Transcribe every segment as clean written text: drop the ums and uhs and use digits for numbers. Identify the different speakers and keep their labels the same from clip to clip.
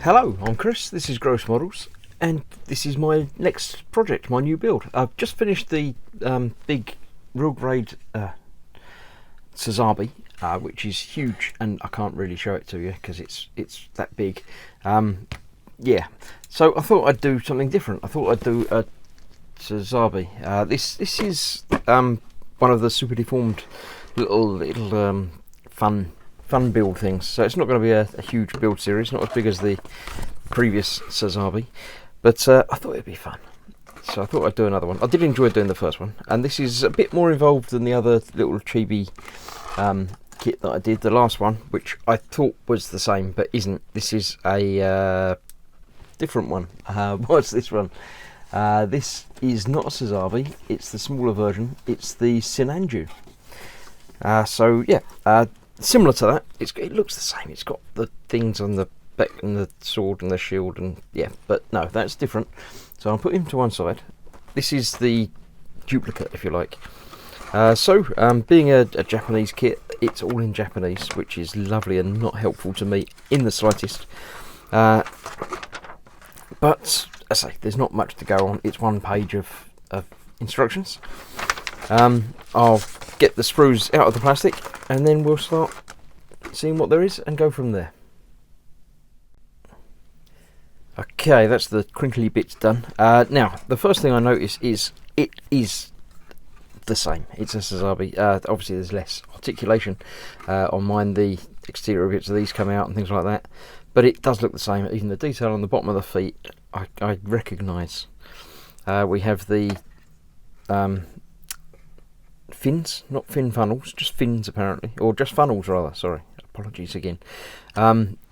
Speaker 1: Hello, I'm Chris, this is Gross Models, and this is my next project, my new build. I've just finished the big real grade Sazabi, which is huge, and I can't really show it to you because it's that big. Yeah, so I thought I'd do something different. I thought I'd do a Sazabi. This is one of the super deformed little fun build things. So it's not going to be a huge build series, not as big as the previous Sazabi, but I thought it'd be fun. So I thought I'd do another one. I did enjoy doing the first one, and this is a bit more involved than the other little chibi kit that I did, the last one, which I thought was the same, but isn't. This is a different one. What's this one? This is not a Sazabi, it's the smaller version, it's the Sinanju. So yeah, similar to that, it looks the same. It's got the things on the back and the sword and the shield, and yeah, but no, that's different. So I'll put him to one side. This is the duplicate, if you like. Being a Japanese kit, it's all in Japanese, which is lovely and not helpful to me in the slightest. But as I say, there's not much to go on. It's one page of instructions. I'll get the sprues out of the plastic, and then we'll start seeing what there is and go from there. Okay, that's the crinkly bits done. Now, the first thing I notice is it is the same. It's a Sazabi. Obviously, there's less articulation on mine. The exterior bits of these come out and things like that, but it does look the same. Even the detail on the bottom of the feet, I recognise. We have the fins, not fin funnels, just fins apparently, or just funnels rather, sorry, apologies again.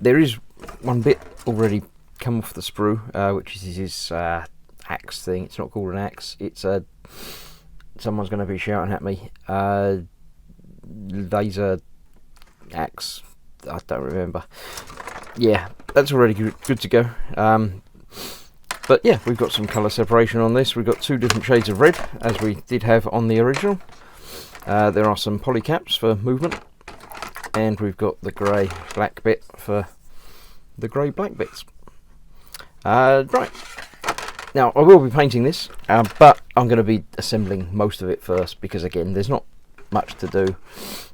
Speaker 1: There is one bit already come off the sprue, which is his axe thing. It's not called an axe, it's someone's going to be shouting at me, laser axe, I don't remember. Yeah, that's already good to go. But yeah, we've got some colour separation on this. We've got two different shades of red, as we did have on the original. There are some poly caps for movement, and we've got the grey black bit for the grey black bits. Right, now I will be painting this, but I'm going to be assembling most of it first, because again, there's not much to do.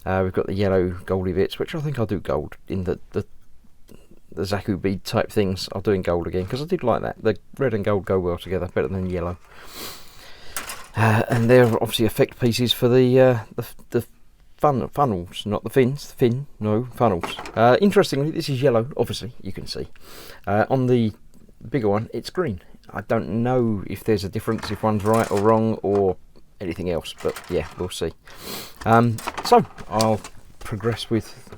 Speaker 1: We've got the yellow goldy bits, which I think I'll do gold in the Zaku bead type things. I'll do in gold again, because I did like that. The red and gold go well together, better than yellow. And they're obviously effect pieces for the funnels, not the fins. Funnels. Interestingly, this is yellow, obviously, you can see. On the bigger one, it's green. I don't know if there's a difference, if one's right or wrong, or anything else, but yeah, we'll see. So, I'll progress with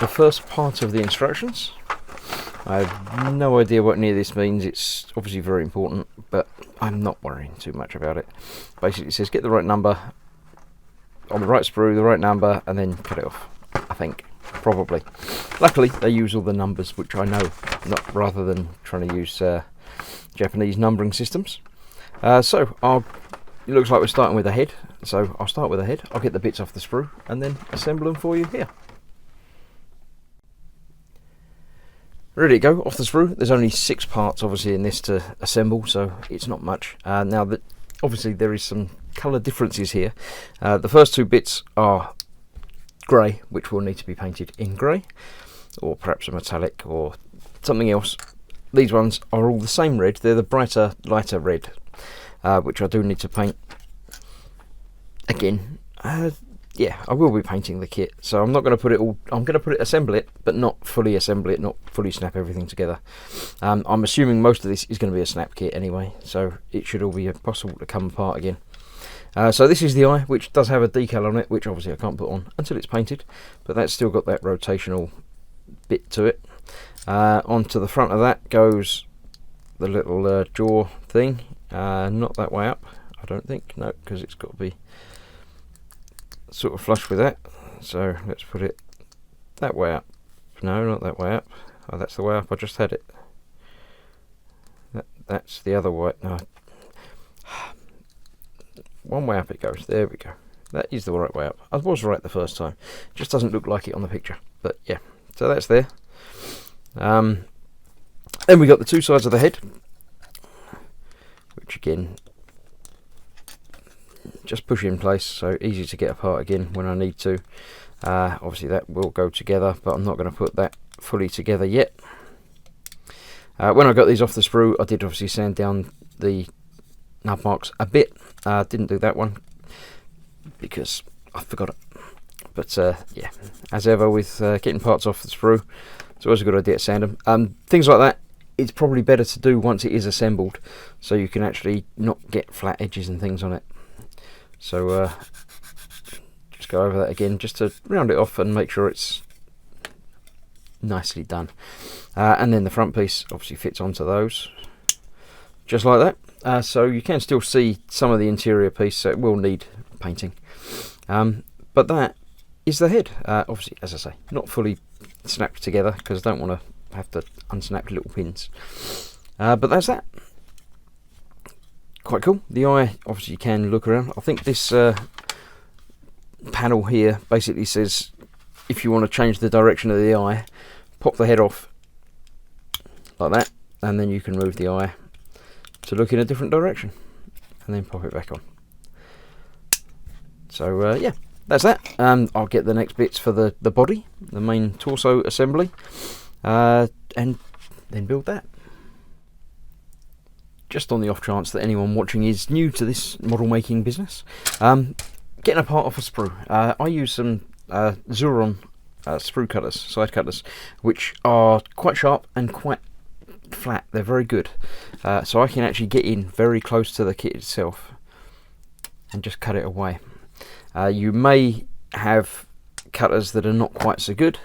Speaker 1: the first part of the instructions. I have no idea what any of this means. It's obviously very important, but I'm not worrying too much about it. Basically, it says get the right number on the right sprue, the right number, and then cut it off, I think, probably. Luckily, they use all the numbers, which I know, not rather than trying to use Japanese numbering systems. So, it looks like we're starting with a head, so I'll start with a head. I'll get the bits off the sprue, and then assemble them for you here. Ready to go, off the sprue. There's only 6 parts obviously in this to assemble, so it's not much. Now that obviously there is some colour differences here. The first 2 bits are grey, which will need to be painted in grey, or perhaps a metallic or something else. These ones are all the same red. They're the brighter, lighter red, which I do need to paint again. Yeah, I will be painting the kit, so I'm not going to put it all. I'm going to assemble it, but not fully assemble it, not fully snap everything together. I'm assuming most of this is going to be a snap kit anyway, so it should all be possible to come apart again. So this is the eye, which does have a decal on it, which obviously I can't put on until it's painted, but that's still got that rotational bit to it. Onto the front of that goes the little jaw thing. Not that way up, I don't think. No, because it's got to be sort of flush with that, so let's put it that way up. No, not that way up. Oh, that's the way up, I just had it. That's the other way. No, one way up it goes. There we go. That is the right way up. I was right the first time. Just doesn't look like it on the picture, but yeah. So that's there. Then we got the two sides of the head, which again, just push in place, so easy to get apart again when I need to. Obviously that will go together, but I'm not going to put that fully together yet. When I got these off the sprue, I did obviously sand down the nub marks a bit. Didn't do that one because I forgot it. But yeah, as ever with getting parts off the sprue, it's always a good idea to sand them. Things like that, it's probably better to do once it is assembled, so you can actually not get flat edges and things on it. So just go over that again, just to round it off and make sure it's nicely done. And then the front piece obviously fits onto those, just like that. So you can still see some of the interior piece, so it will need painting. But that is the head. Obviously, as I say, not fully snapped together because I don't want to have to unsnap little pins. But that's that. Quite cool. The eye, obviously you can look around. I think this panel here basically says if you want to change the direction of the eye, pop the head off like that, and then you can move the eye to look in a different direction, and then pop it back on. So yeah, that's that. I'll get the next bits for the body, the main torso assembly, and then build that. Just on the off chance that anyone watching is new to this model making business, getting a part off a sprue. I use some Zuron sprue cutters, side cutters, which are quite sharp and quite flat. They're very good, so I can actually get in very close to the kit itself and just cut it away. You may have cutters that are not quite so good,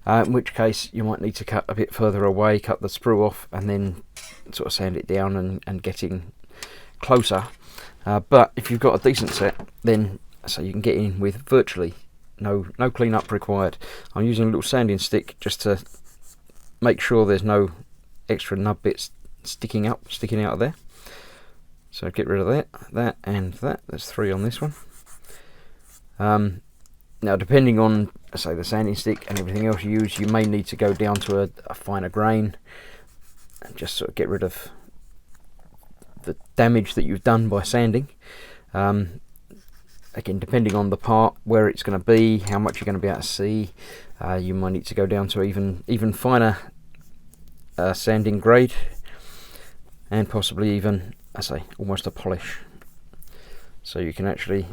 Speaker 1: in which case you might need to cut a bit further away, cut the sprue off, and then sort of sand it down and getting closer. But if you've got a decent set, then so you can get in with virtually no clean up required. I'm using a little sanding stick just to make sure there's no extra nub bits sticking out of there. So get rid of that and that. There's 3 on this one. Now depending on, say, the sanding stick and everything else you use, you may need to go down to a finer grain and just sort of get rid of the damage that you've done by sanding. Again, depending on the part, where it's going to be, how much you're going to be able to see, you might need to go down to even finer sanding grade, and possibly even, I say, almost a polish. So you can actually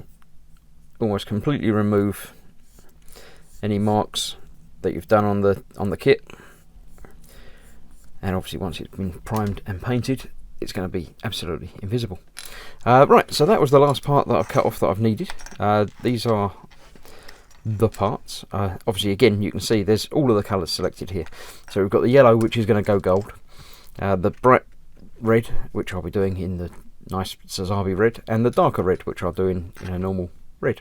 Speaker 1: almost completely remove any marks that you've done on the kit, and obviously once it's been primed and painted, it's going to be absolutely invisible. Right, so that was the last part that I've cut off that I've needed. These are the parts. Obviously, again, you can see there's all of the colours selected here. So we've got the yellow, which is going to go gold, the bright red, which I'll be doing in the nice Sazabi red, and the darker red, which I'll do in a normal red.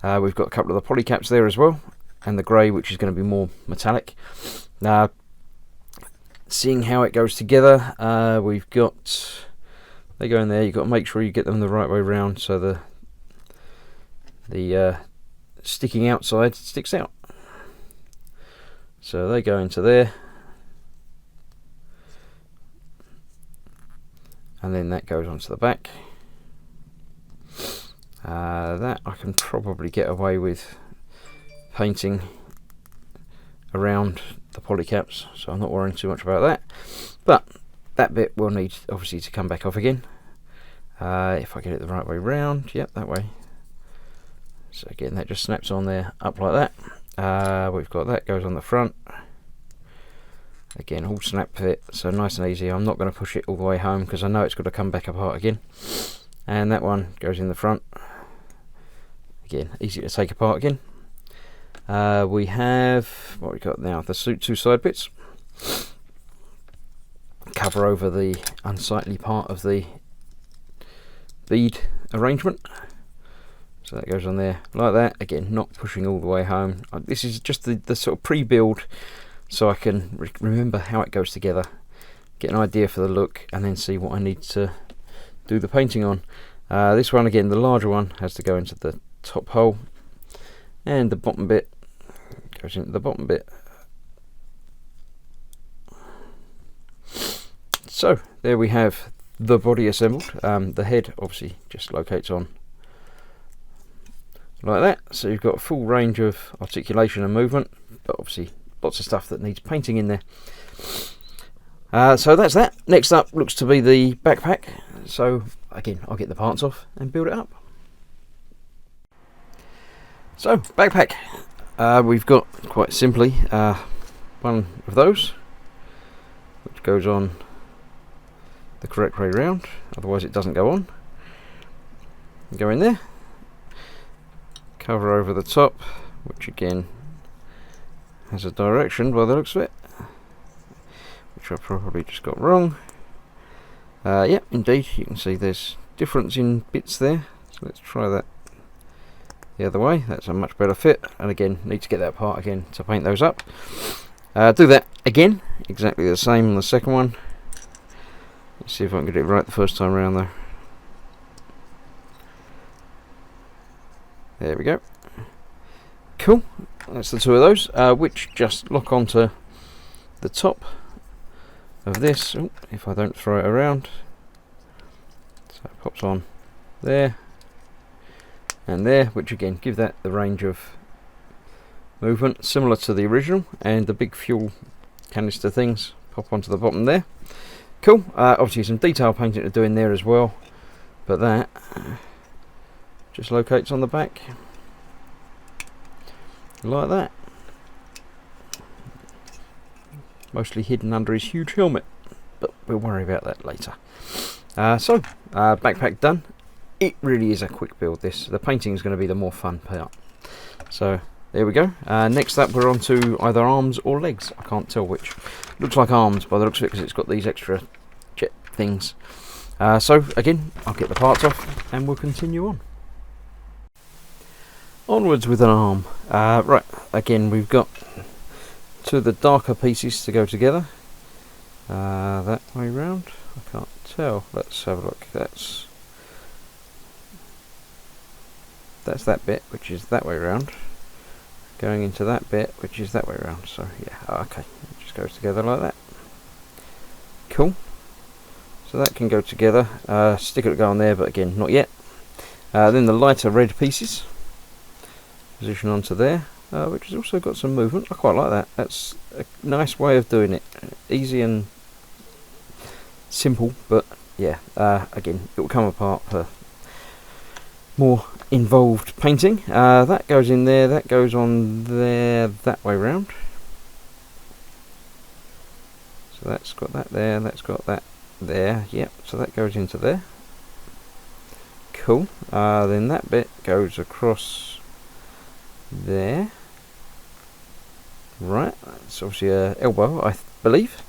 Speaker 1: We've got a couple of the poly caps there as well, and the grey, which is going to be more metallic. Seeing how it goes together, we've got, they go in there. You've got to make sure you get them the right way round, so the sticking outside sticks out. So they go into there, and then that goes onto the back. That I can probably get away with painting around the poly caps, so I'm not worrying too much about that. But that bit will need obviously to come back off again. If I get it the right way round, yep, that way. So again, that just snaps on there, up like that. We've got that goes on the front. Again, all snap fit, so nice and easy. I'm not going to push it all the way home because I know it's got to come back apart again. And that one goes in the front. Again, easy to take apart again. We have, what we got now, the two side bits. Cover over the unsightly part of the bead arrangement. So that goes on there like that. Again, not pushing all the way home. This is just the sort of pre-build, so I can remember how it goes together, get an idea for the look, and then see what I need to do the painting on. This one, again, the larger one, has to go into the top hole, and the bottom bit goes into the bottom bit. So there we have the body assembled. The head obviously just locates on like that, so you've got a full range of articulation and movement, but obviously lots of stuff that needs painting in there. So that's that. Next up looks to be the backpack. So again, I'll get the parts off and build it up. So backpack, we've got quite simply one of those which goes on the correct way round, otherwise it doesn't go on. Go in there, cover over the top, which again has a direction by the looks of it, which I probably just got wrong. Yeah, indeed, you can see there's difference in bits there, so let's try that the other way. That's a much better fit, and again need to get that part again to paint those up. Do that again, exactly the same on the second one. Let's see if I can get it right the first time around though. There we go. Cool, that's the two of those, which just lock onto the top of this. Ooh, if I don't throw it around, so it pops on there and there, which again give that the range of movement similar to the original, and the big fuel canister things pop onto the bottom there. Cool. Obviously some detail painting to do in there as well, but that just locates on the back like that, mostly hidden under his huge helmet, but we'll worry about that later. So backpack done. It really is a quick build this. The painting is going to be the more fun part. So there we go. Next up we're on to either arms or legs. I can't tell which. Looks like arms by the looks of it because it's got these extra jet things. So again, I'll get the parts off and we'll continue on. Onwards with an arm. Right, again we've got two of the darker pieces to go together. That way round. I can't tell. Let's have a look. That's that bit, which is that way round, going into that bit, which is that way round. So yeah, okay, it just goes together like that. Cool. So that can go together. Sticker to go on there, but again, not yet. Then the lighter red pieces position onto there, which has also got some movement. I quite like that. That's a nice way of doing it. Easy and simple, but yeah, again, it will come apart for more involved painting. That goes in there, that goes on there, that way round. So that's got that there, that's got that there, yep, so that goes into there. Cool. Then that bit goes across there. Right, that's obviously a elbow, I believe.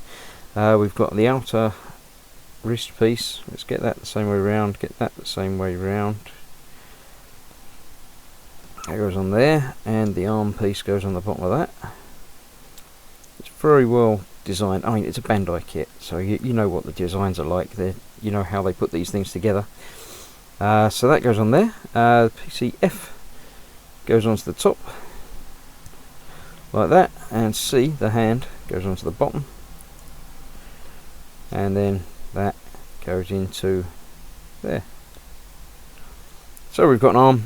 Speaker 1: We've got the outer wrist piece. Let's get that the same way round, get that the same way round. That goes on there, and the arm piece goes on the bottom of that. It's very well designed. I mean, it's a Bandai kit, so you know what the designs are like. You know how they put these things together. So that goes on there. PCF goes onto the top like that, and C, the hand, goes onto the bottom, and then that goes into there. So we've got an arm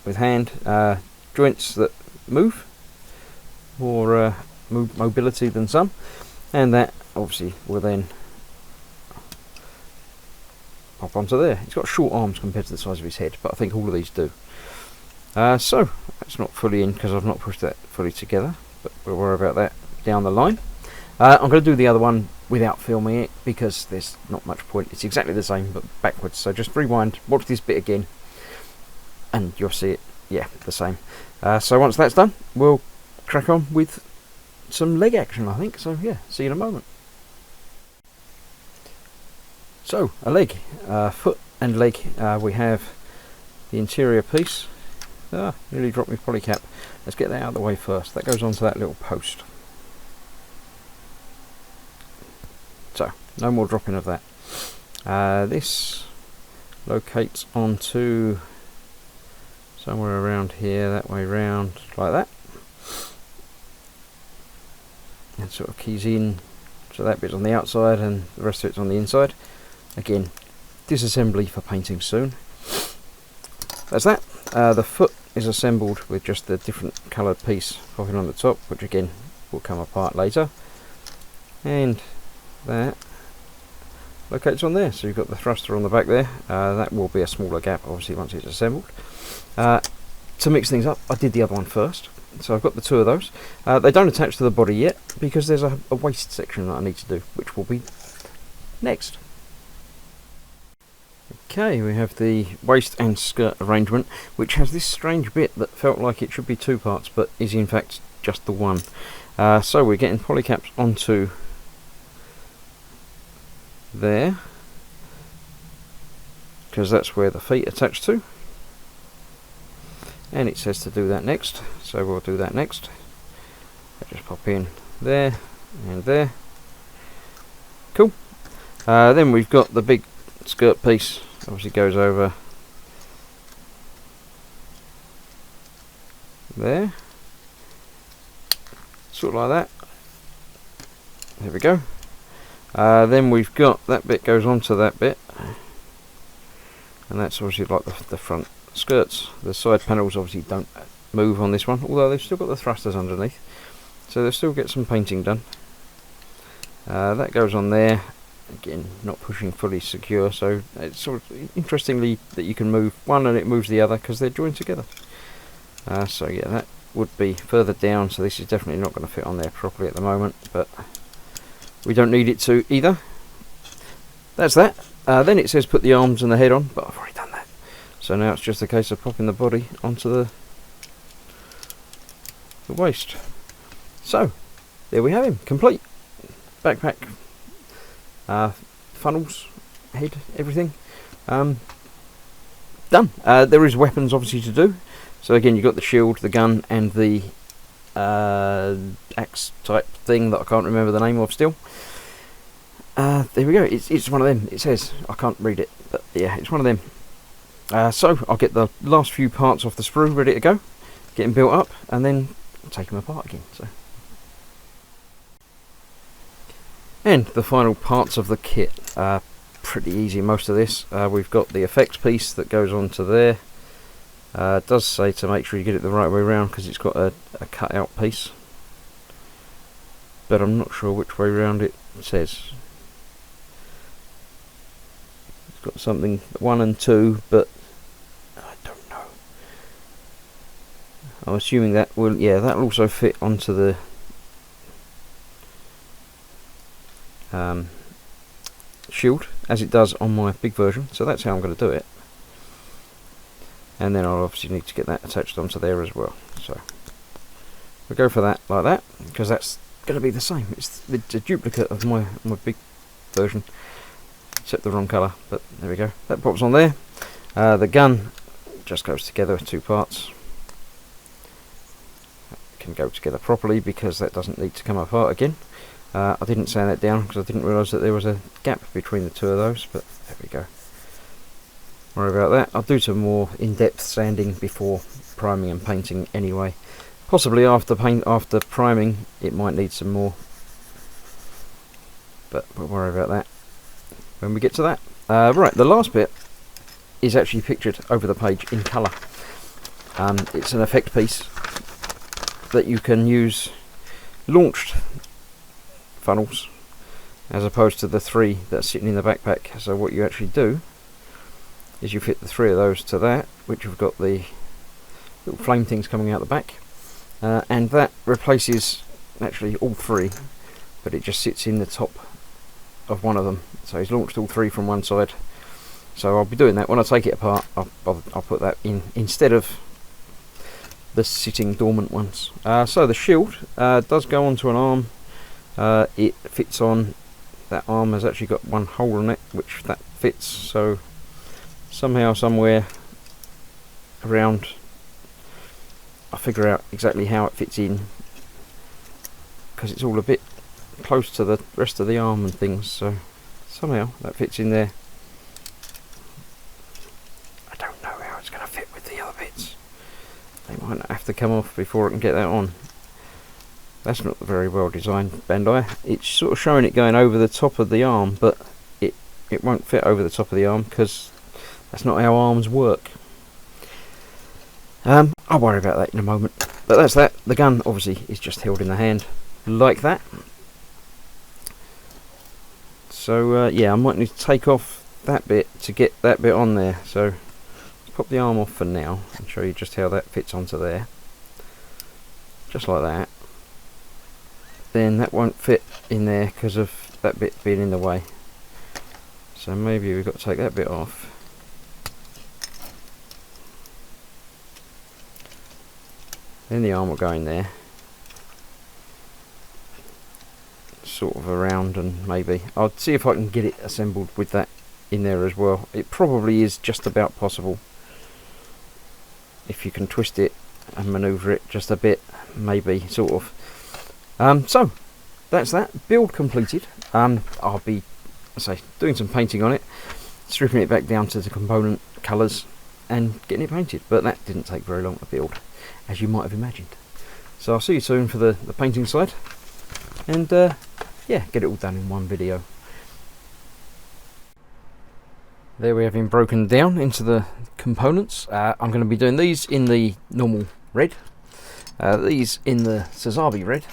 Speaker 1: with hand, joints that move, more mobility than some, and that obviously will then pop onto there. He's got short arms compared to the size of his head, but I think all of these do. So that's not fully in because I've not pushed that fully together, but we'll worry about that down the line. I'm going to do the other one without filming it because there's not much point. It's exactly the same but backwards, so just rewind, watch this bit again, and you'll see it, yeah, the same. So once that's done, we'll crack on with some leg action, I think. So yeah, see you in a moment. So a leg, foot and leg, we have the interior piece. Nearly dropped my polycap. Let's get that out of the way first. That goes onto that little post. So no more dropping of that. This locates onto somewhere around here, that way round, like that, and sort of keys in So that bit's on the outside and the rest of it's on the inside. Again, disassembly for painting soon. That's that. The foot is assembled with just the different coloured piece popping on the top, which again will come apart later. And that locates on there. So you've got the thruster on the back there. That will be a smaller gap, obviously, once it's assembled. To mix things up, I did the other one first. So I've got the two of those. They don't attach to the body yet because there's a waist section that I need to do, which will be next. Okay, we have the waist and skirt arrangement, which has this strange bit that felt like it should be two parts, but is in fact just the one. So we're getting polycaps onto there, because that's where the feet attach to. And it says to do that next, so we'll do that next. Just pop in there and there. Cool. Then we've got the big skirt piece, obviously goes over there, sort of like that. There we go. Then we've got that bit goes onto that bit, and that's obviously like the front skirts. The side panels obviously don't move on this one, although they've still got the thrusters underneath, so they'll still get some painting done. That goes on there, again not pushing fully secure, so it's sort of interestingly that you can move one and it moves the other because they're joined together. So yeah, that would be further down, so this is definitely not going to fit on there properly at the moment, but we don't need it to either. That's that. Then it says put the arms and the head on, but I've already done that. So now it's just a case of popping the body onto the waist. So there we have him, complete. Backpack, funnels, head, everything. Done. There is weapons obviously to do. So again, you've got the shield, the gun, and the axe type thing that I can't remember the name of still. There we go. It's one of them. It says, I can't read it, but yeah, it's one of them. So I'll get the last few parts off the sprue ready to go, get them built up, and then take them apart again. So, and the final parts of the kit are pretty easy. Most of this, we've got the effects piece that goes onto there. It does say to make sure you get it the right way around because it's got a cut out piece, but I'm not sure which way around it says. It's got something 1 and 2, but I don't know. I'm assuming that will, yeah, that'll also fit onto the shield as it does on my big version, so that's how I'm going to do it. And then I'll obviously need to get that attached onto there as well. So we'll go for that like that, because that's going to be the same. It's a duplicate of my big version, except the wrong colour, but there we go. That pops on there. The gun just goes together with two parts. That can go together properly because that doesn't need to come apart again. I didn't sand that down because I didn't realise that there was a gap between the two of those, but there we go. Worry about that. I'll do some more in-depth sanding before priming and painting anyway. Possibly after priming it might need some more, but we'll worry about that when we get to that. Right, the last bit is actually pictured over the page in colour. It's an effect piece that you can use launched funnels as opposed to the 3 that's sitting in the backpack. So what you actually do is you fit the 3 of those to that, which have got the little flame things coming out the back, and that replaces actually all 3, but it just sits in the top of one of them. So he's launched all 3 from one side. So I'll be doing that when I take it apart. I'll put that in instead of the sitting dormant ones. So the shield does go onto an arm. It fits on, that arm has actually got one hole in it which that fits, so somehow somewhere around I'll figure out exactly how it fits in, because it's all a bit close to the rest of the arm and things, so somehow that fits in there. I don't know how it's going to fit with the other bits. They might have to come off before I can get that on. That's not very well designed, Bandai. It's sort of showing it going over the top of the arm, but it won't fit over the top of the arm because that's not how arms work. I'll worry about that in a moment. But that's that. The gun obviously is just held in the hand like that. So yeah, I might need to take off that bit to get that bit on there. So let's pop the arm off for now and show you just how that fits onto there. Just like that. Then that won't fit in there because of that bit being in the way. So maybe we've got to take that bit off. Then the arm will go in there. Sort of around, and maybe I'll see if I can get it assembled with that in there as well. It probably is just about possible. If you can twist it and manoeuvre it just a bit, maybe, sort of. So that's that build completed. I'll be, doing some painting on it, stripping it back down to the component colours and getting it painted, but that didn't take very long to build, as you might have imagined. So I'll see you soon for the painting side, and yeah, get it all done in one video. There we have him broken down into the components. I'm going to be doing these in the normal red, these in the Sazabi red,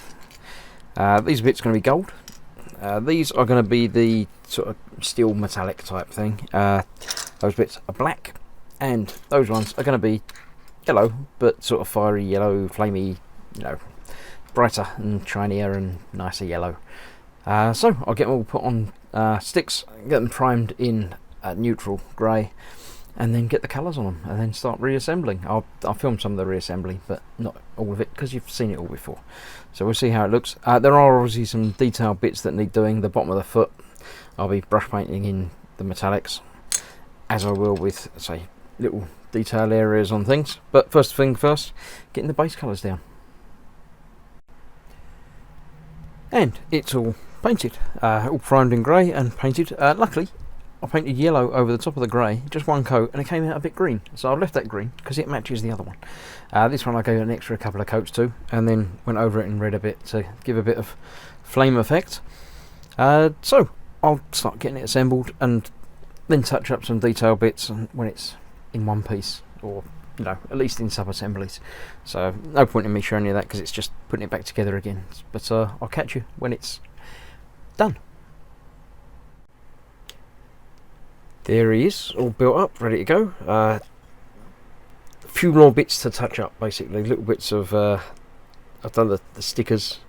Speaker 1: these bits are going to be gold, these are going to be the sort of steel metallic type thing, those bits are black, and those ones are going to be yellow, but sort of fiery yellow, flamey, you know, brighter and shinier and nicer yellow. So I'll get them all put on sticks, get them primed in neutral grey, and then get the colours on them, and then start reassembling. I'll film some of the reassembly, but not all of it, because you've seen it all before. So we'll see how it looks. There are obviously some detailed bits that need doing. The bottom of the foot, I'll be brush painting in the metallics, as I will with, say, little detail areas on things. But first thing first, getting the base colours down. And it's all painted, all primed in grey and painted. Luckily, I painted yellow over the top of the grey, just one coat, and it came out a bit green. So I've left that green because it matches the other one. This one I gave an extra couple of coats to, and then went over it in red a bit to give a bit of flame effect. So I'll start getting it assembled and then touch up some detail bits when it's in one piece, or you know, at least in sub-assemblies. So no point in me showing you that because it's just putting it back together again. But I'll catch you when it's done. There he is, all built up, ready to go. A few more bits to touch up, basically. Little bits of, I've done the stickers,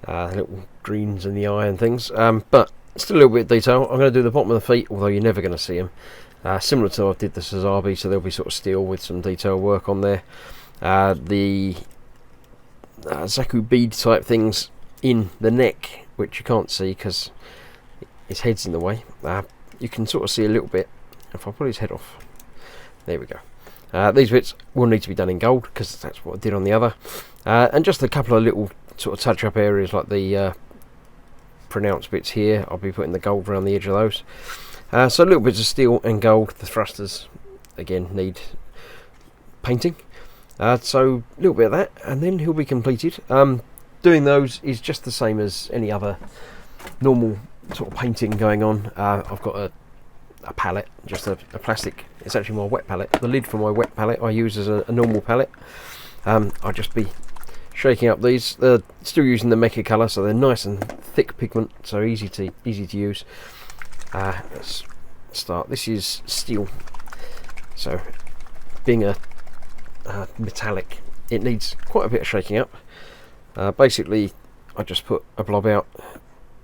Speaker 1: little greens in the eye and things, but still a little bit of detail. I'm going to do the bottom of the feet, although you're never going to see them. Similar to I did the Sazabi, so there'll be sort of steel with some detail work on there. The Zaku bead type things in the neck, which you can't see because his head's in the way. You can sort of see a little bit if I pull his head off. There we go. These bits will need to be done in gold because that's what I did on the other, and just a couple of little sort of touch up areas like the pronounced bits here. I'll be putting the gold around the edge of those. So little bits of steel and gold. The thrusters again need painting, so a little bit of that, and then he'll be completed. Doing those is just the same as any other normal sort of painting going on. I've got a palette, just a plastic, it's actually my wet palette. The lid for my wet palette I use as a normal palette. I'll just be shaking up these. They're still using the Mecha colour, so they're nice and thick pigment, so easy to use. Let's start. This is steel, so being a metallic, it needs quite a bit of shaking up. Basically I just put a blob out.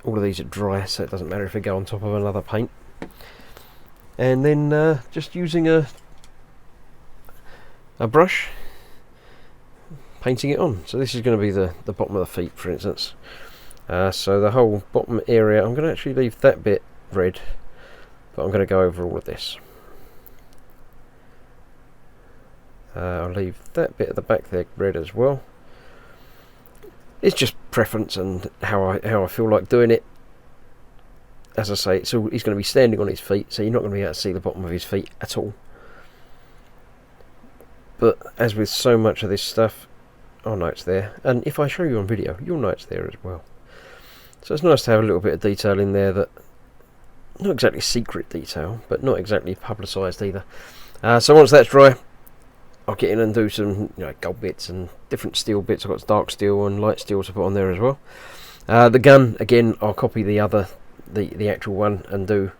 Speaker 1: All of these are dry, so it doesn't matter if they go on top of another paint. And then just using a brush, painting it on. So this is going to be the bottom of the feet, for instance. So the whole bottom area, I'm going to actually leave that bit red, but I'm going to go over all of this. I'll leave that bit at the back there red as well. It's just preference and how I feel like doing it. As I say, he's going to be standing on his feet, so you're not going to be able to see the bottom of his feet at all. But as with so much of this stuff, I know it's there, and if I show you on video, you'll know it's there as well. So it's nice to have a little bit of detail in there, that not exactly secret detail, but not exactly publicised either. So once that's dry, I'll get in and do some gold bits and different steel bits. I've got dark steel and light steel to put on there as well. The gun, again, I'll copy the actual one and do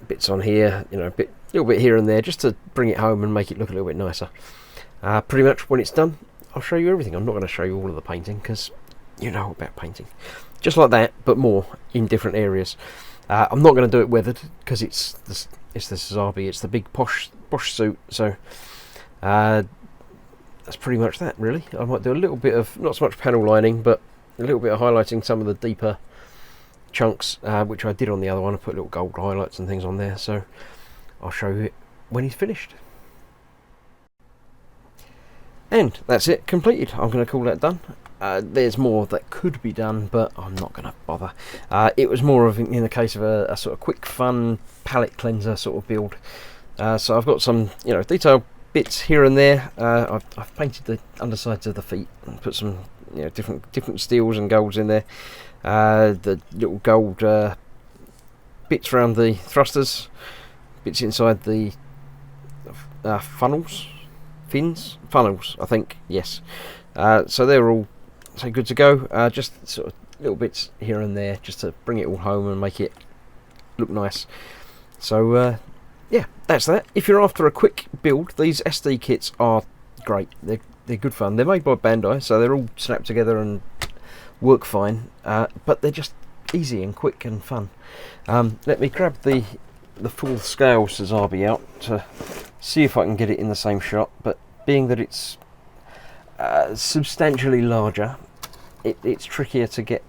Speaker 1: bits on here, little bit here and there, just to bring it home and make it look a little bit nicer. Pretty much when it's done, I'll show you everything. I'm not going to show you all of the painting, because you know about painting. Just like that, but more in different areas. I'm not going to do it weathered, because it's the Sazabi, it's the big posh suit, so that's pretty much that, really. I might do a little bit of, not so much panel lining, but a little bit of highlighting some of the deeper chunks, which I did on the other one. I put little gold highlights and things on there, so I'll show you it when he's finished. And that's it, completed. I'm going to call that done. There's more that could be done, but I'm not going to bother. It was more of, in the case of a sort of quick, fun palette cleanser sort of build. So I've got some, detailed bits here and there. I've painted the undersides of the feet and put some, different steels and golds in there. The little gold bits around the thrusters, bits inside the funnels, I think, yes. So they're all good to go. Just sort of little bits here and there, just to bring it all home and make it look nice. So yeah, that's that. If you're after a quick build, these SD kits are great. They're good fun. They're made by Bandai, so they're all snapped together and work fine. But they're just easy and quick and fun. Let me grab the full scale Sazabi out to see if I can get it in the same shot. But being that it's substantially larger, it's trickier to get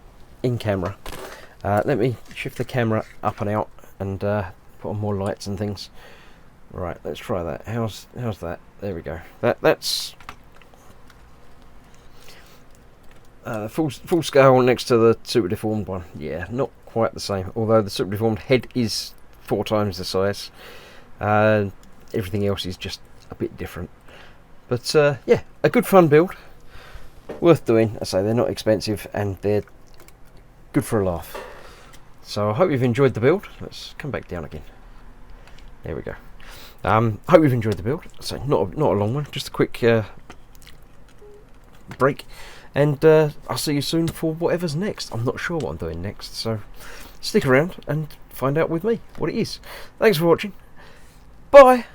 Speaker 1: in camera. Let me shift the camera up and out and put on more lights and things. Right, let's try that. How's that? There we go. That's full scale next to the super deformed one. Yeah, not quite the same. Although the super deformed head is 4 times the size. Everything else is just a bit different. But yeah, a good fun build, worth doing. I say they're not expensive and they're good for a laugh. So I hope you've enjoyed the build. Let's come back down again. There we go. Hope you've enjoyed the build. So not a long one, just a quick break, and I'll see you soon for whatever's next. I'm not sure what I'm doing next, so stick around and find out with me what it is. Thanks for watching. Bye.